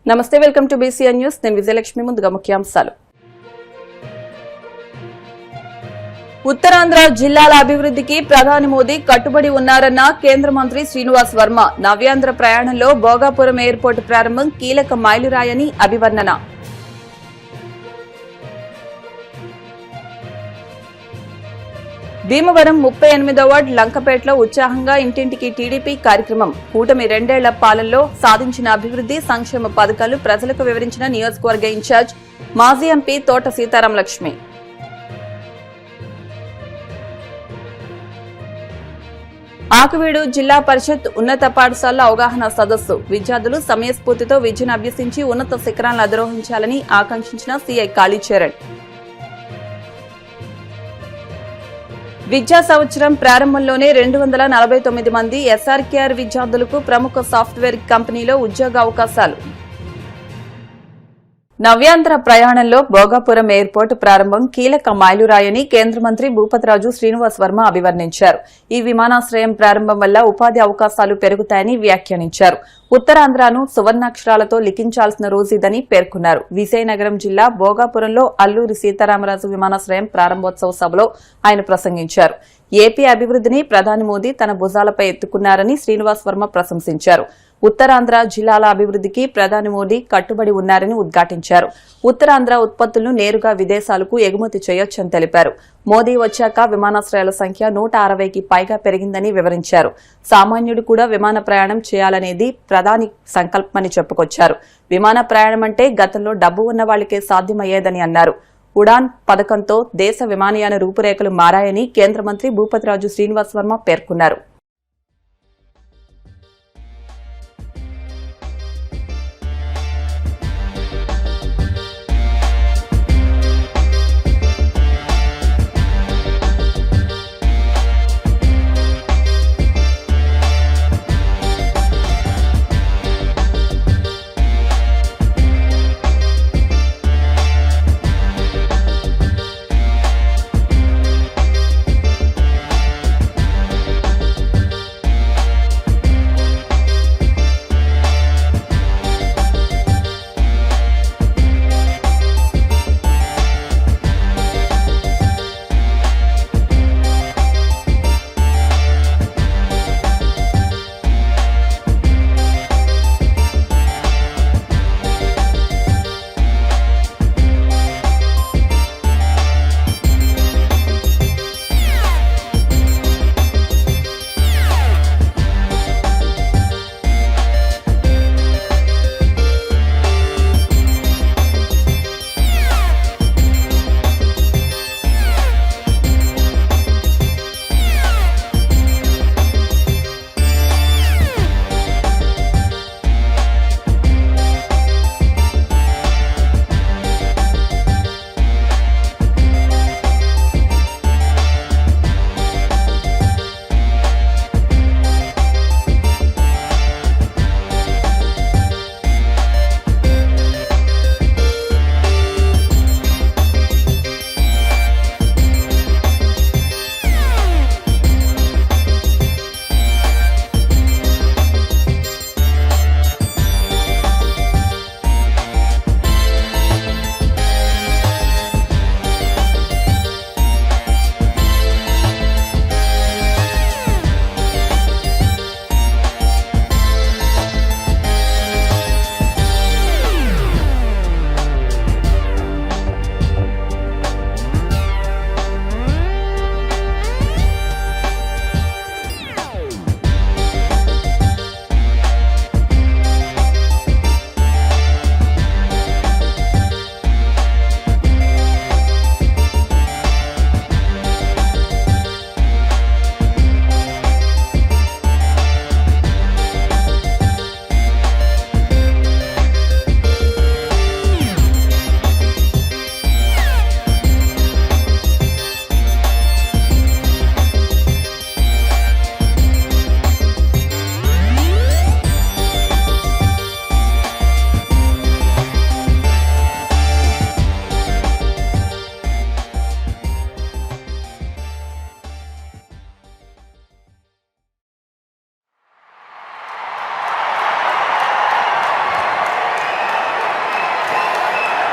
నమస్తే, welcome to BCN news. నేను విజయలక్ష్మి. ముందుగా ముఖ్యాంశాలు. ఉత్తరాంధ్ర జిల్లాల అభివృద్ధికి ప్రధాని మోదీ కట్టుబడి ఉన్నారన్న కేంద్ర మంత్రి శ్రీనివాస్ వర్మ. నవ్యాంధ్ర ప్రయాణంలో భోగాపురం ఎయిర్పోర్టు ప్రారంభం కీలక మైలురాయని అభివర్ణన. భీమవరం 38వ వార్డు లంకపేటలో ఉత్సాహంగా ఇంటింటికి టీడీపీ కార్యక్రమం. కూటమి 2 ఏళ్ల పాలనలో సాధించిన అభివృద్ధి సంక్షేమ పథకాలు ప్రజలకు వివరించిన నియోజకవర్గ ఇన్ఛార్జ్ మాజీ ఎంపీ తోట సీతారాం లక్ష్మి. ఆకువీడు జిల్లా పరిషత్ ఉన్నత పాఠశాల అవగాహన సదస్సు. విద్యార్థులు సమయస్ఫూర్తితో విద్యను అభ్యసించి ఉన్నత శిఖరాలను అధిరోహించాలని ఆకాంక్షించిన సీఐ కాళీచరణ్. విద్యా సంవత్సరం ప్రారంభంలోనే 249 మంది ఎస్ఆర్కేఆర్ విద్యార్థులకు ప్రముఖ సాఫ్ట్వేర్ కంపెనీలో ఉద్యోగ అవకాశాలు. నవ్యాంధ్ర ప్రయాణంలో భోగాపురం ఎయిర్పోర్టు ప్రారంభం కీలక మైలురాయని కేంద్ర మంత్రి భూపతిరాజు శ్రీనివాస్ వర్మ అభివర్ణించారు. ఈ విమానాశ్రయం ప్రారంభం వల్ల ఉపాధి అవకాశాలు పెరుగుతాయని వ్యాఖ్యానించారు. ఉత్తరాంధ్రను సువర్ణాక్షరాలతో లిఖించాల్సిన రోజుదని పేర్కొన్నారు. విజయనగరం జిల్లా భోగాపురంలో అల్లూరి సీతారామరాజు విమానాశ్రయం ప్రారంభోత్సవ సభలో ఆయన ప్రసంగించారు. ఏపీ అభివృద్ధిని ప్రధాని మోదీ తన భుజాలపై ఎత్తుకున్నారని శ్రీనివాస్ వర్మ ప్రశంసించారు. ఉత్తరాంధ్ర జిల్లాల అభివృద్ధికి ప్రధాని మోదీ కట్టుబడి ఉన్నారని ఉద్ఘాటించారు. ఉత్తరాంధ్ర ఉత్పత్తులను నేరుగా విదేశాలకు ఎగుమతి చేయొచ్చని తెలిపారు. మోదీ వచ్చాక విమానాశ్రయాల సంఖ్య 160కి పైగా పెరిగిందని వివరించారు. సామాన్యుడు కూడా విమాన ప్రయాణం చేయాలనేది ప్రధాని సంకల్పమని చెప్పుకొచ్చారు. విమాన ప్రయాణం అంటే గతంలో డబ్బు ఉన్న వాళ్లకే సాధ్యమయ్యేదని అన్నారు. ఉడాన్ పథకంతో దేశ విమానయాన రూపురేఖలు మారాయని కేంద్ర మంత్రి భూపతిరాజు శ్రీనివాస్ వర్మ పేర్కొన్నారు.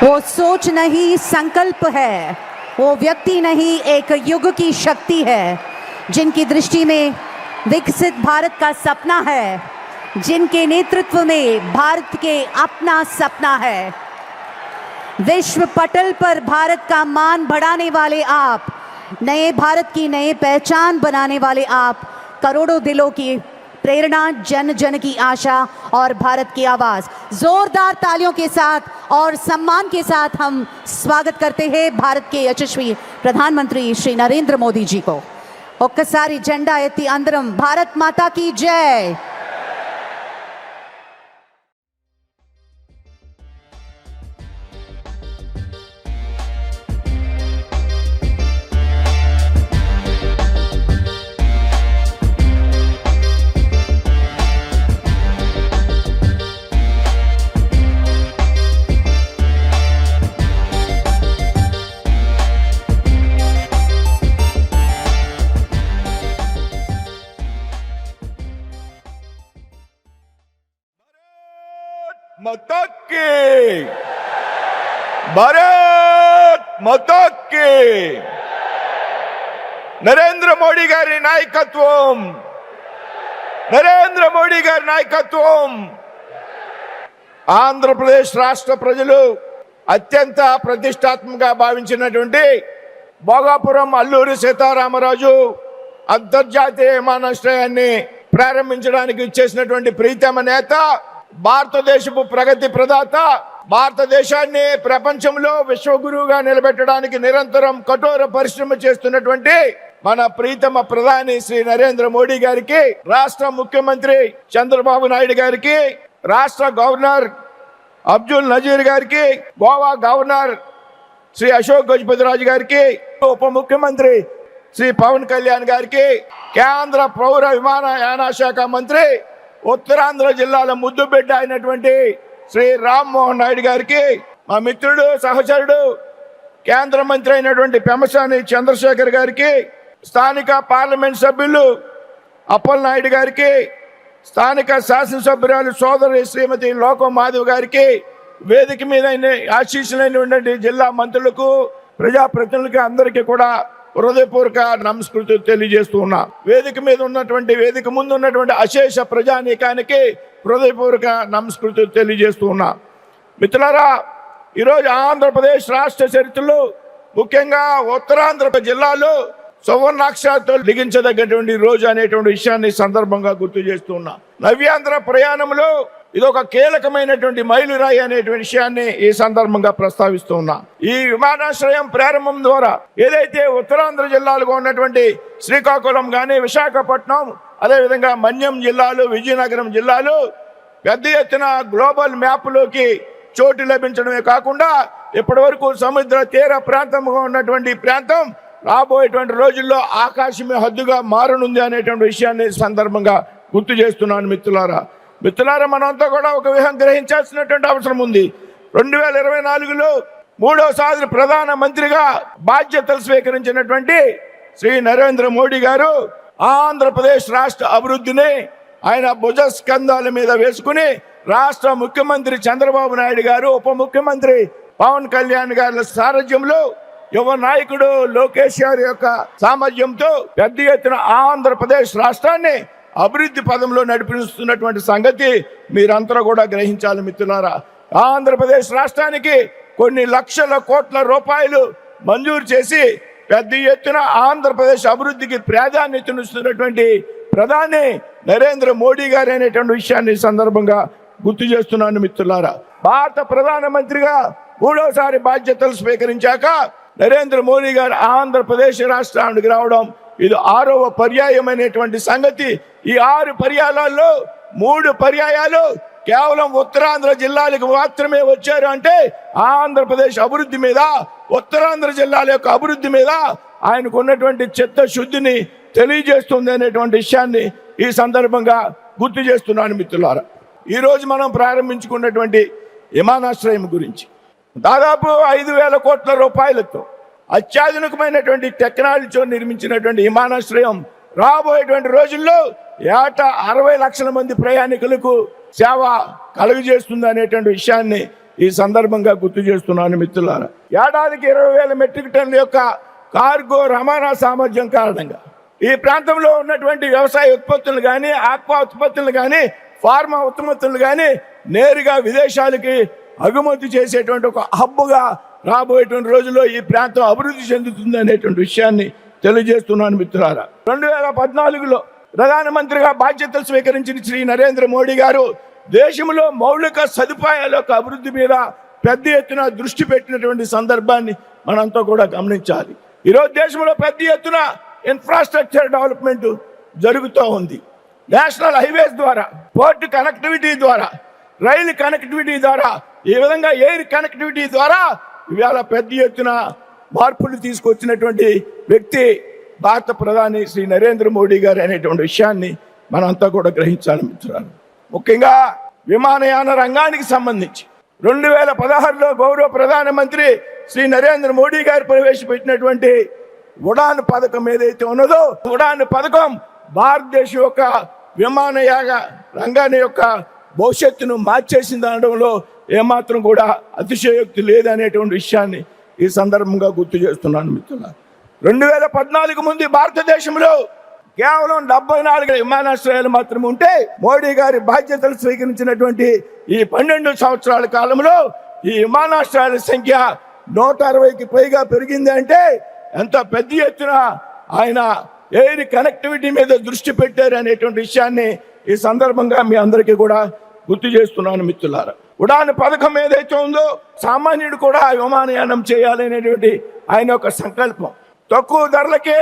वो सोच नहीं संकल्प है, वो व्यक्ति नहीं एक युग की शक्ति है, जिनकी दृष्टि में विकसित भारत का सपना है, जिनके नेतृत्व में भारत के अपना सपना है। विश्व पटल पर भारत का मान बढ़ाने वाले आप, नए भारत की नए पहचान बनाने वाले आप, करोड़ों दिलों की प्रेरणा, जन जन की आशा और भारत की आवाज। जोरदार तालियों के साथ और सम्मान के साथ हम स्वागत करते हैं भारत के यशस्वी प्रधानमंत्री श्री नरेंद्र मोदी जी को। ఒక్కసారి జెండా ఎత్తి అందరం భారత్ మాతా की जय। माता की, भारत माता की, నరేంద్ర మోడీ గారి నాయకత్వం, నరేంద్ర మోడీ గారి నాయకత్వం ఆంధ్రప్రదేశ్ రాష్ట్ర ప్రజలు అత్యంత ప్రతిష్టాత్మకంగా భావించినటువంటి భోగాపురం అల్లూరి సీతారామరాజు అంతర్జాతీయ విమానాశ్రయాన్ని ప్రారంభించడానికి ఇచ్చేసినటువంటి ప్రీతమ నేత, భారతదేశపు ప్రగతి ప్రదాత, భారతదేశాన్ని ప్రపంచంలో విశ్వగురువుగా నిలబెట్టడానికి నిరంతరం కఠోర పరిశ్రమ చేస్తున్నటువంటి మన ప్రీతమ ప్రధాని శ్రీ నరేంద్ర మోడీ గారికి, రాష్ట్ర ముఖ్యమంత్రి చంద్రబాబు నాయుడు గారికి, రాష్ట్ర గవర్నర్ అబ్దుల్ నజీర్ గారికి, గోవా గవర్నర్ శ్రీ అశోక్ గజపతిరాజు గారికి, ఉప ముఖ్యమంత్రి శ్రీ పవన్ కళ్యాణ్ గారికి, కేంద్ర పౌర విమానయాన శాఖ మంత్రి, ఉత్తరాంధ్ర జిల్లాల ముద్దుబిడ్డ అయినటువంటి శ్రీ రామ్మోహన్ నాయుడు గారికి, మా మిత్రుడు సహచరుడు కేంద్ర మంత్రి అయినటువంటి పెమ్మసాని చంద్రశేఖర్ గారికి, స్థానిక పార్లమెంట్ సభ్యులు అప్పలనాయుడు గారికి, స్థానిక శాసనసభ్యురాలు సోదరి శ్రీమతి లోకం మాధవ్ గారికి, వేదిక మీద ఆశీస్సులైనటువంటి జిల్లా మంత్రులకు, ప్రజాప్రతినిధులకి అందరికీ కూడా హృదయపూర్వక నమస్కృతులు తెలియజేస్తూ ఉన్నా. వేదిక మీద ఉన్నటువంటి, వేదిక ముందు ఉన్నటువంటి అశేష ప్రజానీకానికి హృదయపూర్వక నమస్కృతులు తెలియజేస్తూ ఉన్నా. మిత్రులారా, ఈరోజు ఆంధ్రప్రదేశ్ రాష్ట్ర చరిత్రలో ముఖ్యంగా ఉత్తరాంధ్ర జిల్లాలో సువర్ణాక్షరాలతో లిఖించదగ్గటువంటి రోజు అనేటువంటి విషయాన్ని సందర్భంగా గుర్తు చేస్తూ ఉన్నా. నవ్యాంధ్ర ప్రయాణంలో ఇది ఒక కీలకమైనటువంటి మైలురాయి అనేటువంటి విషయాన్ని ఈ సందర్భంగా ప్రస్తావిస్తూ ఉన్నా. ఈ విమానాశ్రయం ప్రారంభం ద్వారా ఏదైతే ఉత్తరాంధ్ర జిల్లాలుగా ఉన్నటువంటి శ్రీకాకుళం కానీ, విశాఖపట్నం, అదేవిధంగా మన్యం జిల్లాలు, విజయనగరం జిల్లాలు పెద్ద ఎత్తున గ్లోబల్ మ్యాప్లోకి చోటు లభించడమే కాకుండా ఇప్పటి వరకు సముద్ర తీర ప్రాంతంగా ఉన్నటువంటి ప్రాంతం రాబోయేటువంటి రోజుల్లో ఆకాశమే హద్దుగా మారనుంది అనేటువంటి విషయాన్ని సందర్భంగా గుర్తు చేస్తున్నాను. మిత్రులారా, మనంతా కూడా ఒక విషయం గ్రహించాల్సినటువంటి అవసరం ఉంది. 2024లో మూడోసారి ప్రధాన మంత్రిగా బాధ్యతలు స్వీకరించినటువంటి శ్రీ నరేంద్ర మోడీ గారు ఆంధ్రప్రదేశ్ రాష్ట్ర అభివృద్ధిని ఆయన భుజస్కంధాల మీద వేసుకుని రాష్ట్ర ముఖ్యమంత్రి చంద్రబాబు నాయుడు గారు, ఉప ముఖ్యమంత్రి పవన్ కళ్యాణ్ గారి సారథ్యంలో, యువ నాయకుడు లోకేష్ గారి యొక్క సామర్థ్యంతో పెద్ద ఎత్తున ఆంధ్రప్రదేశ్ రాష్ట్రాన్ని అభివృద్ధి పదంలో నడిపిస్తున్నటువంటి సంగతి మీరంతా కూడా గ్రహించాలి. మిత్రులారా, ఆంధ్రప్రదేశ్ రాష్ట్రానికి కొన్ని లక్షల కోట్ల రూపాయలు మంజూరు చేసి పెద్ద ఎత్తున ఆంధ్రప్రదేశ్ అభివృద్ధికి ప్రాధాన్యతనిస్తున్నటువంటి ప్రధాని నరేంద్ర మోడీ గారు అనేటువంటి విషయాన్ని సందర్భంగా గుర్తు చేస్తున్నాను. మిత్రులారా, భారత ప్రధానమంత్రిగా మూడోసారి బాధ్యతలు స్వీకరించాక నరేంద్ర మోడీ గారు ఆంధ్రప్రదేశ్ రాష్ట్రానికి రావడం ఇది 6వ పర్యాయమైనటువంటి సంగతి. ఈ 6 పర్యాయాలలో 3 పర్యాయాలు కేవలం ఉత్తరాంధ్ర జిల్లాలకు మాత్రమే వచ్చారు. అంటే ఆంధ్రప్రదేశ్ అభివృద్ధి మీద, ఉత్తరాంధ్ర జిల్లాల యొక్క అభివృద్ధి మీద ఆయనకు ఉన్నటువంటి చిత్తశుద్ధిని తెలియజేస్తుంది అనేటువంటి విషయాన్ని ఈ సందర్భంగా గుర్తు చేస్తున్నాను. మిత్రులారా, ఈరోజు మనం ప్రారంభించుకున్నటువంటి విమానాశ్రయం గురించి దాదాపు 5,000 కోట్ల రూపాయలతో అత్యాధునికమైనటువంటి టెక్నాలజీతో నిర్మించినటువంటి విమానాశ్రయం రాబోయేటువంటి రోజుల్లో ఏటా 60 లక్షల మంది ప్రయాణికులకు సేవ కలుగజేస్తుంది అనేటువంటి విషయాన్ని ఈ సందర్భంగా గుర్తు చేస్తున్నాను మిత్రులారా. ఏడాదికి 20,000 మెట్రిక్ టన్నుల యొక్క కార్గో రవాణా సామర్థ్యం కారణంగా ఈ ప్రాంతంలో ఉన్నటువంటి వ్యవసాయ ఉత్పత్తులు కానీ, ఆక్వా ఉత్పత్తులు కానీ, ఫార్మా ఉత్పత్తులు కానీ నేరుగా విదేశాలకి అగుమతి చేసేటువంటి ఒక హబ్బుగా రాబోయేటువంటి రోజుల్లో ఈ ప్రాంతం అభివృద్ధి చెందుతుంది అనేటువంటి విషయాన్ని తెలియజేస్తున్నాను మిత్రులారా. 2014లో ప్రధానమంత్రిగా బాధ్యతలు స్వీకరించిన శ్రీ నరేంద్ర మోడీ గారు దేశంలో మౌలిక సదుపాయాల యొక్క అభివృద్ధి మీద పెద్ద ఎత్తున దృష్టి పెట్టినటువంటి సందర్భాన్ని మనంతా కూడా గమనించాలి. ఈరోజు దేశంలో పెద్ద ఎత్తున ఇన్ఫ్రాస్ట్రక్చర్ డెవలప్మెంట్ జరుగుతూ ఉంది. నేషనల్ హైవేస్ ద్వారా, పోర్ట్ కనెక్టివిటీ ద్వారా, రైలు కనెక్టివిటీ ద్వారా, ఈ విధంగా ఎయిర్ కనెక్టివిటీ ద్వారా ఇవాళ పెద్ద ఎత్తున మార్పులు తీసుకొచ్చినటువంటి వ్యక్తి భారత ప్రధాని శ్రీ నరేంద్ర మోడీ గారు అనేటువంటి విషయాన్ని మనంతా కూడా గ్రహించాలి మిత్రులారా. ముఖ్యంగా విమానయాన రంగానికి సంబంధించి 2016లో గౌరవ ప్రధానమంత్రి శ్రీ నరేంద్ర మోడీ గారు ప్రవేశపెట్టినటువంటి ఉడాన్ పథకం ఏదైతే ఉన్నదో, ఉడాన్ పథకం భారతదేశం యొక్క విమానయాన రంగాన్ని యొక్క భవిష్యత్తును మార్చేసింది అనడంలో ఏమాత్రం కూడా అతిశయోక్తి లేదనేటువంటి విషయాన్ని ఈ సందర్భంగా గుర్తు చేస్తున్నాను మిత్రులారా. 2014 ముందు భారతదేశంలో కేవలం 74 విమానాశ్రయాలు మాత్రమే ఉంటే మోడీ గారి బాధ్యతలు స్వీకరించినటువంటి ఈ 12 సంవత్సరాల కాలంలో ఈ విమానాశ్రయాల సంఖ్య 160కి పైగా పెరిగింది. అంటే ఎంత పెద్ద ఎత్తున ఆయన ఎయిర్ కనెక్టివిటీ మీద దృష్టి పెట్టారు అనేటువంటి విషయాన్ని ఈ సందర్భంగా మీ అందరికీ కూడా గుర్తు చేస్తున్నాను మిత్రులారా. ఉడాన్ పథకం ఏదైతే ఉందో సామాన్యుడు కూడా విమానయానం చేయాలనేటువంటి ఆయన యొక్క సంకల్పం, తక్కువ ధరలకే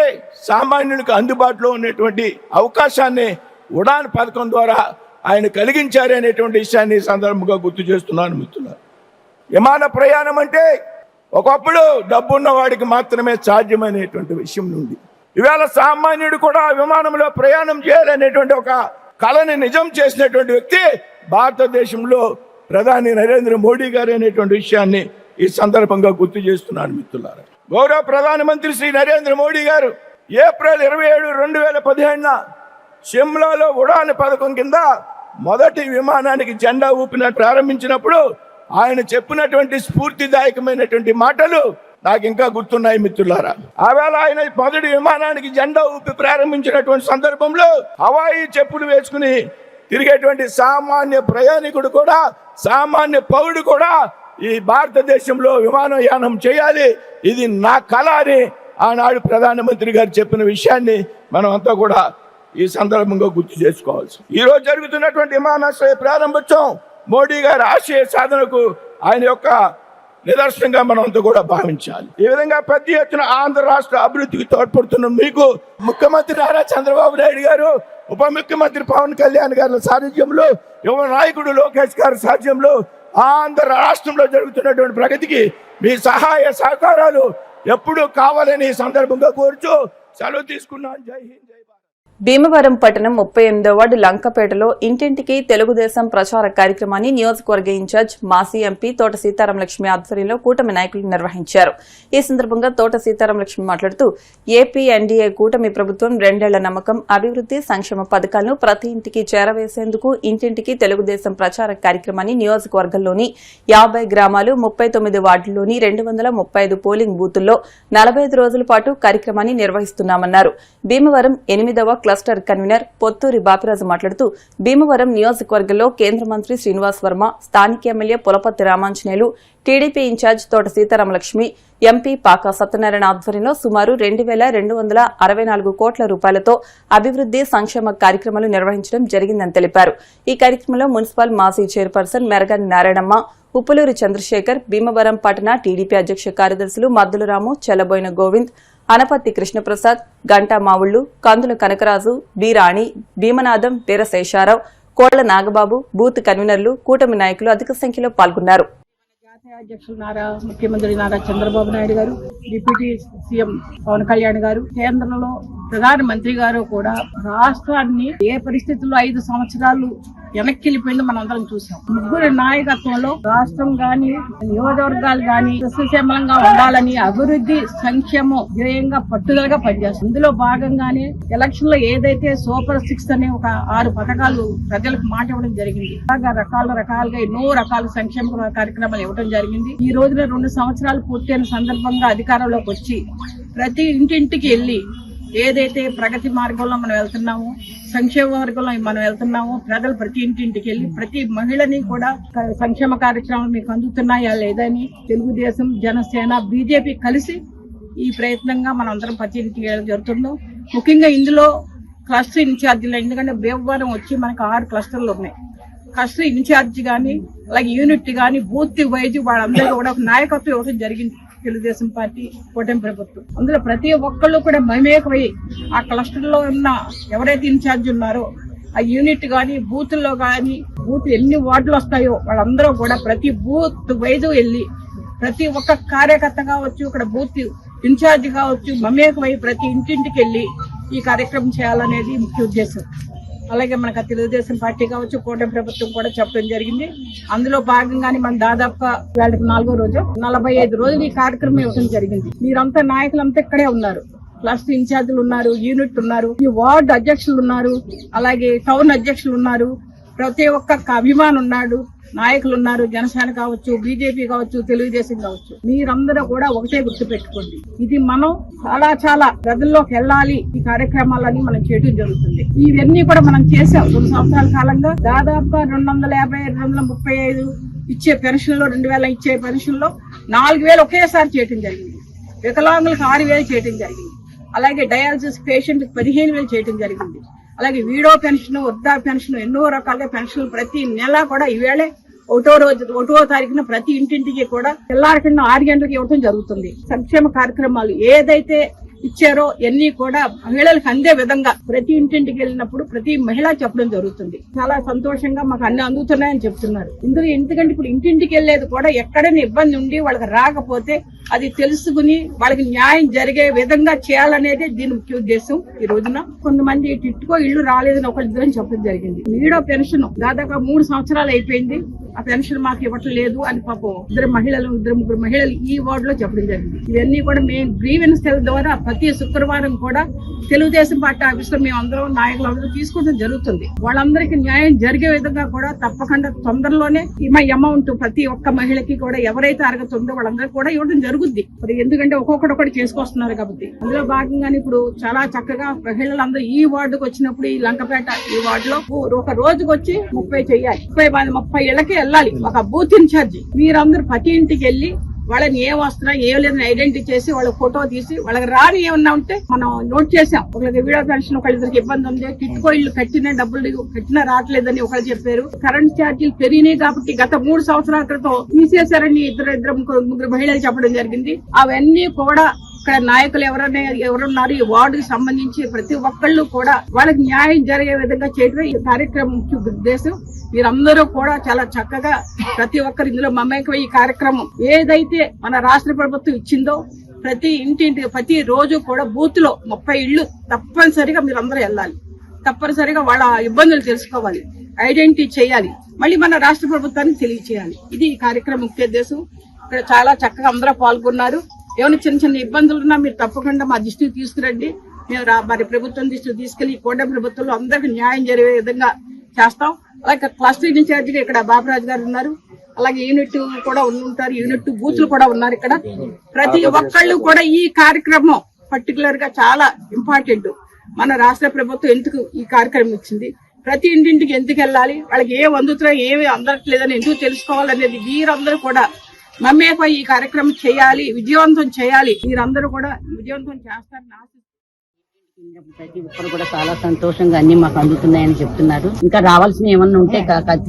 సామాన్యుడికి అందుబాటులో ఉన్నటువంటి అవకాశాన్ని ఉడాన్ పథకం ద్వారా ఆయన కలిగించారు అనేటువంటి విషయాన్ని ఈ సందర్భంగా గుర్తు చేస్తున్నాను మిత్రులారా. విమాన ప్రయాణం అంటే ఒకప్పుడు డబ్బున్న వాడికి మాత్రమే సాధ్యమైనటువంటి విషయం ఉంది. ఇవాళ సామాన్యుడు కూడా విమానంలో ప్రయాణం చేయాలనేటువంటి ఒక కళని నిజం చేసినటువంటి వ్యక్తి భారతదేశంలో ప్రధాని నరేంద్ర మోడీ గారు అనేటువంటి విషయాన్ని ఈ సందర్భంగా గుర్తు చేస్తున్నాను మిత్రులారా. గౌరవ ప్రధానమంత్రి శ్రీ నరేంద్ర మోడీ గారు ఏప్రిల్ 27, 2015 షిమ్లాలో ఉడాన్ పథకం కింద మొదటి విమానానికి జెండా ప్రారంభించినప్పుడు ఆయన చెప్పినటువంటి స్ఫూర్తిదాయకమైనటువంటి మాటలు నాకు ఇంకా గుర్తున్నాయి మిత్రులారా. ఆవేళ ఆయన మొదటి విమానానికి జెండా ఊపి ప్రారంభించినటువంటి సందర్భంలో హవాయి చెప్పులు వేసుకుని తిరిగేటువంటి సామాన్య ప్రయాణికుడు కూడా, సామాన్య పౌరుడు కూడా ఈ భారతదేశంలో విమానయానం చేయాలి, ఇది నా కళ అని ఆనాడు ప్రధానమంత్రి గారు చెప్పిన విషయాన్ని మనం అంతా కూడా ఈ సందర్భంగా గుర్తు చేసుకోవాల్సి. ఈ రోజు జరుగుతున్నటువంటి విమానాశ్రయ ప్రారంభోత్సవం మోడీ గారి ఆశయ సాధనకు ఆయన యొక్క నిదర్శనంగా మనం అంతా కూడా భావించాలి. ఈ విధంగా పెద్ద ఎత్తున ఆంధ్ర రాష్ట్ర అభివృద్ధికి తోడ్పడుతున్న మీకు ముఖ్యమంత్రి నారా చంద్రబాబు నాయుడు గారు, ఉప ముఖ్యమంత్రి పవన్ కళ్యాణ్ గారి సారథ్యంలో, యువ నాయకుడు లోకేష్ గారి సారథ్యంలో ఆంధ్ర రాష్ట్రంలో జరుగుతున్నటువంటి ప్రగతికి మీ సహాయ సహకారాలు ఎప్పుడూ కావాలని సందర్భంగా కోరుచూ సెలవు తీసుకున్నాను. జై హింద్, జై భారత్. భీమవరం పట్టణం 38వ వార్డు లంకపేటలో ఇంటింటికి తెలుగుదేశం ప్రచార కార్యక్రమాన్ని నియోజకవర్గ ఇన్ఛార్జ్ మాజీ ఎంపీ తోట సీతారామలక్ష్మి ఆధ్వర్యంలో కూటమి నాయకులు నిర్వహించారు. ఈ సందర్భంగా తోట సీతారామలక్ష్మి మాట్లాడుతూ ఏపీ ఎన్డీఏ కూటమి ప్రభుత్వం 2 ఏళ్ల నమ్మకం, అభివృద్ది, సంక్షేమ పథకాలను ప్రతి ఇంటికి చేరవేసేందుకు ఇంటింటికి తెలుగుదేశం ప్రచార కార్యక్రమాన్ని నియోజకవర్గంలోని 50 గ్రామాలు, 39 వార్డుల్లోని 235 పోలింగ్ బూతుల్లో 45 రోజుల పాటు కార్యక్రమాన్ని నిర్వహిస్తున్నామన్నారు. భీమవరం 8వ క్లస్టర్ కన్వీనర్ పొత్తూరి బాపిరాజు మాట్లాడుతూ భీమవరం నియోజకవర్గంలో కేంద్ర మంత్రి శ్రీనివాస్ వర్మ, స్థానిక MLA Pulaparthi Ramanjaneyulu, TDP in-charge Thota Seetharamalakshmi, MP pak Satyanarayana ఆధ్వర్యంలో సుమారు 2,264 కోట్ల రూపాయలతో అభివృద్ది, సంక్షేమ కార్యక్రమాలు నిర్వహించడం జరిగిందని తెలిపారు. ఈ కార్యక్రమంలో మున్సిపల్ మాజీ చైర్పర్సన్ మెరగని నారాయణమ్మ, ఉప్పులూరి చంద్రశేఖర్, భీమవరం పట్టణ టీడీపీ అధ్యక్ష కార్యదర్శులు మద్దులరాము, చెల్లబోయిన గోవింద్, అనపత్తి కృష్ణప్రసాద్, గంటా మావుళ్లు, కందుల కనకరాజు, బి రాణి, భీమనాథం, వీరశేషారావు, కోళ్ల నాగబాబు, బూత్ కన్వీనర్లు, కూటమి నాయకులు అధిక సంఖ్యలో పాల్గొన్నారు. జాతీయ అధ్యక్షులు ముఖ్యమంత్రి నారా చంద్రబాబు నాయుడు గారు, డిప్యూటీ సీఎం పవన్ కళ్యాణ్ గారు, కేంద్రంలో ప్రధానమంత్రి గారు కూడా రాష్ట్రాన్ని ఏ పరిస్థితుల్లో 5 సంవత్సరాలు వెనక్కి వెళ్ళిపోయింది మనం అందరం చూసాం. ముగ్గురు నాయకత్వంలో రాష్ట్రం గాని నియోజకవర్గాలు గాని సస్యశ్యామలంగా ఉండాలని అభివృద్ధి సంక్షేమం ధ్యేయంగా పట్టుదలగా పనిచేస్తుంది. ఇందులో భాగంగానే ఎలక్షన్ లో ఏదైతే సూపర్ 6 అనే ఒక 6 పథకాలు ప్రజలకు మాట ఇవ్వడం జరిగింది. అలాగా రకాలుగా ఎన్నో రకాల సంక్షేమ కార్యక్రమాలు ఇవ్వడం జరిగింది. ఈ రోజున 2 సంవత్సరాలు పూర్తయిన సందర్భంగా అధికారంలోకి వచ్చి ప్రతి ఇంటింటికి వెళ్లి ఏదైతే ప్రగతి మార్గంలో మనం వెళ్తున్నామో, సంక్షేమ మార్గంలో మనం వెళ్తున్నామో, ప్రజలు ప్రతి ఇంటింటికి వెళ్లి ప్రతి మహిళని కూడా సంక్షేమ కార్యక్రమాలు మీకు అందుతున్నాయా లేదని తెలుగుదేశం, జనసేన, బీజేపీ కలిసి ఈ ప్రయత్నంగా మనం అందరం ప్రతి ఇంటికి జరుగుతున్నాం. ముఖ్యంగా ఇందులో క్లస్టర్ ఇన్ఛార్జీలు, ఎందుకంటే భీమవరం వచ్చి మనకు 6 క్లస్టర్లు ఉన్నాయి. క్లస్టర్ ఇన్ఛార్జి గాని అలాగే యూనిట్ గాని బూత్ వైజ్ వాళ్ళందరూ కూడా ఒక నాయకత్వం ఇవ్వడం జరిగింది. తెలుగుదేశం పార్టీ కూటమి ప్రభుత్వం అందులో ప్రతి ఒక్కళ్ళు కూడా మమేకమై ఆ క్లస్టర్ లో ఉన్న ఎవరైతే ఇన్ఛార్జ్ ఉన్నారో ఆ యూనిట్ గాని బూత్ లో గాని బూత్ ఎన్ని వార్డులు వస్తాయో వాళ్ళందరూ కూడా ప్రతి బూత్ వైజ్ వెళ్లి ప్రతి ఒక్క కార్యకర్త కావచ్చు, ఇక్కడ బూత్ ఇన్ఛార్జ్ కావచ్చు, మమేకమై ప్రతి ఇంటింటికి వెళ్లి ఈ కార్యక్రమం చేయాలనేది ముఖ్య ఉద్దేశం. అలాగే మనకు తెలుగుదేశం పార్టీ కావచ్చు, కూటమి ప్రభుత్వం కూడా చెప్పడం జరిగింది. అందులో భాగంగానే మన దాదాపుగా వాళ్ళకి 4వ రోజు 45 రోజులు ఈ కార్యక్రమం ఇవ్వడం జరిగింది. మీరంతా నాయకులంతా ఇక్కడే ఉన్నారు. క్లస్టర్ ఇన్ఛార్జీలు ఉన్నారు, యూనిట్ ఉన్నారు, ఈ వార్డు అధ్యక్షులు ఉన్నారు, అలాగే టౌన్ అధ్యక్షులు ఉన్నారు, ప్రతి ఒక్క అభిమాని ఉన్నాడు, నాయకులు ఉన్నారు. జనసేన కావచ్చు, బీజేపీ కావచ్చు, తెలుగుదేశం కావచ్చు. మీరందరూ కూడా ఒకటే గుర్తు పెట్టుకోండి, ఇది మనం చాలా ప్రజల్లోకి వెళ్ళాలి. ఈ కార్యక్రమాలని మనం చేయడం జరుగుతుంది. ఇవన్నీ కూడా మనం చేసాం 2 సంవత్సరాల కాలంగా. దాదాపుగా 250, 235 ఇచ్చే పెన్షన్ లో 2000 ఇచ్చే పెన్షన్ లో 4000 ఒకేసారి చేయడం జరిగింది. వికలాంగులకు 6000 చేయడం జరిగింది. అలాగే డయాలసిస్ పేషెంట్ 15,000 చేయడం జరిగింది. అలాగే వీడో పెన్షన్, వృద్ధా పెన్షన్, ఎన్నో రకాలుగా పెన్షన్లు ప్రతి నెల కూడా ఈవేళ 1వ తారీఖున ప్రతి ఇంటింటికి కూడా తెల్లారి కింద 6 గంటలకు ఇవ్వడం జరుగుతుంది. సంక్షేమ కార్యక్రమాలు ఏదైతే ఇచ్చారో అన్ని కూడా మహిళలకు అందే విధంగా ప్రతి ఇంటింటికి వెళ్ళినప్పుడు ప్రతి మహిళ చెప్పడం జరుగుతుంది. చాలా సంతోషంగా మాకు అన్ని అందుతున్నాయని చెప్తున్నారు. ఇందులో ఎందుకంటే ఇప్పుడు ఇంటింటికి వెళ్లేది కూడా ఎక్కడైనా ఇబ్బంది ఉండి వాళ్ళకి రాకపోతే అది తెలుసుకుని వాళ్ళకి న్యాయం జరిగే విధంగా చేయాలనేది దీని ముఖ్య ఉద్దేశం. ఈ రోజున కొంతమంది టిట్టుకో ఇళ్లు రాలేదని ఒకరిద్దరని చెప్పడం జరిగింది. వీడో పెన్షన్ దాదాపు 3 సంవత్సరాలు అయిపోయింది, ఆ పెన్షన్ మాకు ఇవ్వట్లేదు అని పాపం 2 మహిళలు ఈ వార్డులో చెప్పడం జరిగింది. ఇవన్నీ కూడా మేము గ్రీవెన్స్ సెల్ ద్వారా ప్రతి శుక్రవారం కూడా తెలుగుదేశం పార్టీ ఆఫీస్ లో మేము అందరం నాయకులందరూ తీసుకోవడం జరుగుతుంది. వాళ్ళందరికీ న్యాయం జరిగే విధంగా కూడా తప్పకుండా తొందరలోనే ఈ అమౌంట్ ప్రతి ఒక్క మహిళకి కూడా ఎవరైతే అర్హత ఉందో వాళ్ళందరికీ కూడా ఇవ్వడం జరుగుద్ది. మరి ఎందుకంటే ఒక్కొక్కటి చేసుకొస్తున్నారు కాబట్టి అందులో భాగంగానే ఇప్పుడు చాలా చక్కగా మహిళలందరూ ఈ వార్డుకు వచ్చినప్పుడు ఈ లంకపేట ఈ వార్డులో ఒక రోజుకు వచ్చి 30 చెయ్యాలి. 30 ఇళ్లకి వెళ్ళాలి ఒక బూత్ ఇన్ఛార్జి. మీరందరూ ప్రతి ఇంటికి వెళ్ళి వాళ్ళని ఏం వస్తున్నా ఏం లేదని ఐడెంటిఫై చేసి వాళ్ళ ఫోటో తీసి వాళ్ళకి రాని ఏమన్నా ఉంటే మనం నోట్ చేసాం. ఒకరికి వీడియో పెన్షన్ ఒకళ్ళిద్దరికి ఇబ్బంది ఉంది, కిట్టుకో ఇల్లు కట్టిన డబ్బులు కట్టినా రావట్లేదని ఒకరు చెప్పారు. కరెంట్ ఛార్జీలు పెరిగినాయి కాబట్టి గత 3 సంవత్సరాల క్రితం తీసేశారని ముగ్గురు మహిళలు చెప్పడం జరిగింది. అవన్నీ కూడా ఇక్కడ నాయకులు ఎవరున్నారు ఈ వార్డుకి సంబంధించి ప్రతి ఒక్కళ్ళు కూడా వాళ్ళకి న్యాయం జరిగే విధంగా చేయడం ఈ కార్యక్రమం ముఖ్య ఉద్దేశం. మీరందరూ కూడా చాలా చక్కగా ప్రతి ఒక్కరు ఇందులో మమేకమై ఈ కార్యక్రమం ఏదైతే మన రాష్ట్ర ప్రభుత్వం ఇచ్చిందో ప్రతి ఇంటింటికి ప్రతి రోజు కూడా బూత్ లో 30 ఇళ్లు తప్పనిసరిగా మీరందరూ వెళ్ళాలి. తప్పనిసరిగా వాళ్ళ ఇబ్బందులు తెలుసుకోవాలి, ఐడెంటిఫై చేయాలి, మళ్ళీ మన రాష్ట్ర ప్రభుత్వానికి తెలియచేయాలి. ఇది ఈ కార్యక్రమం ముఖ్య ఉద్దేశం. ఇక్కడ చాలా చక్కగా అందరూ పాల్గొన్నారు. ఏమైనా చిన్న ఇబ్బందులు ఉన్నా మీరు తప్పకుండా మా దృష్టికి తీసుకురండి. మేము మరి ప్రభుత్వం దృష్టికి తీసుకెళ్లి కూటమి ప్రభుత్వంలో అందరికీ న్యాయం జరిగే విధంగా చేస్తాం. అలాగే క్లస్టర్ ఇన్ఛార్జిగా ఇక్కడ బాబురాజు గారు ఉన్నారు, అలాగే యూనిట్ కూడా ఉంటారు, యూనిట్ బూత్లు కూడా ఉన్నారు. ఇక్కడ ప్రతి ఒక్కళ్ళు కూడా ఈ కార్యక్రమం పర్టికులర్ గా చాలా ఇంపార్టెంట్. మన రాష్ట్ర ప్రభుత్వం ఎందుకు ఈ కార్యక్రమం ఇచ్చింది, ప్రతి ఇంటింటికి ఎందుకు వెళ్ళాలి, వాళ్ళకి ఏం అందుతున్నాయో ఏమి అందట్లేదని ఎందుకు తెలుసుకోవాలనేది మీరందరూ కూడా మమ్మేపై ఈ కార్యక్రమం చేయాలి, విజయవంతం చేయాలి. మీరందరూ కూడా విజయవంతం చేస్తారని ఆశిస్తున్నాను. ప్రతి ఒక్కరు కూడా చాలా సంతోషంగా అన్ని మాకు అందుతున్నాయని చెప్తున్నారు. ఇంకా రావాల్సిన ఏమన్నా ఉంటే